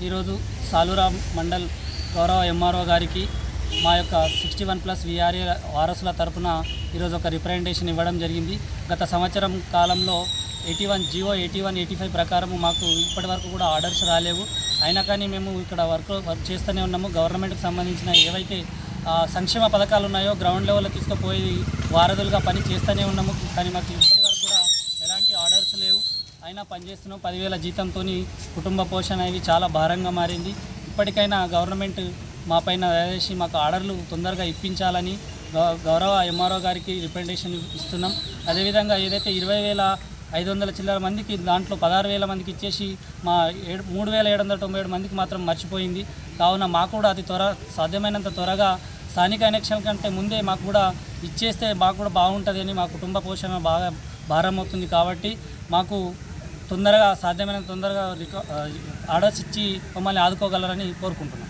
ఈరోజు సాలూరా మండల్ గౌరవ ఎంఆర్ఓ గారికి మా యొక్క 61+ వీఆర్ఏ వారసుల తరపున ఈరోజు ఒక రిప్రజెంటేషన్ ఇవ్వడం జరిగింది. గత సంవత్సరం కాలంలో 81 ప్రకారం మాకు ఇప్పటి వరకు కూడా ఆర్డర్స్ రాలేవు. అయినా కానీ మేము ఇక్కడ వర్క్ చేస్తూనే ఉన్నాము. గవర్నమెంట్కి సంబంధించిన ఏవైతే సంక్షేమ పథకాలు ఉన్నాయో గ్రౌండ్ లెవెల్లో తీసుకుపోయి వారధులుగా పని చేస్తూనే ఉన్నాము. కానీ మాకు ఇప్పటి వరకు కూడా ఎలాంటి ఆర్డర్స్ లేవు. అయినా పనిచేస్తున్నాం. 10,000 జీతంతో కుటుంబ పోషణ ఇవి చాలా భారంగా మారింది. ఇప్పటికైనా గవర్నమెంట్ మా పైన దయచేసి మాకు ఆర్డర్లు తొందరగా ఇప్పించాలని గౌరవ ఎంఆర్ఓ గారికి రిప్రజెంటేషన్ ఇస్తున్నాం. అదేవిధంగా ఏదైతే 20,500 చిల్లర మందికి దాంట్లో 16,000 మందికి ఇచ్చేసి మా 3,797 మందికి మాత్రం మర్చిపోయింది. కావున మాకు కూడా అతి సాధ్యమైనంత త్వరగా స్థానిక ఎలక్షన్ కంటే ముందే మాకు కూడా ఇచ్చేస్తే మాకు కూడా బాగుంటుంది అని మా కుటుంబ పోషణ బాగా భారం అవుతుంది. కాబట్టి మాకు సాధ్యమైనంత తొందరగా ఆర్డర్స్ ఇచ్చి మమ్మల్ని ఆదుకోగలరని కోరుకుంటున్నాం.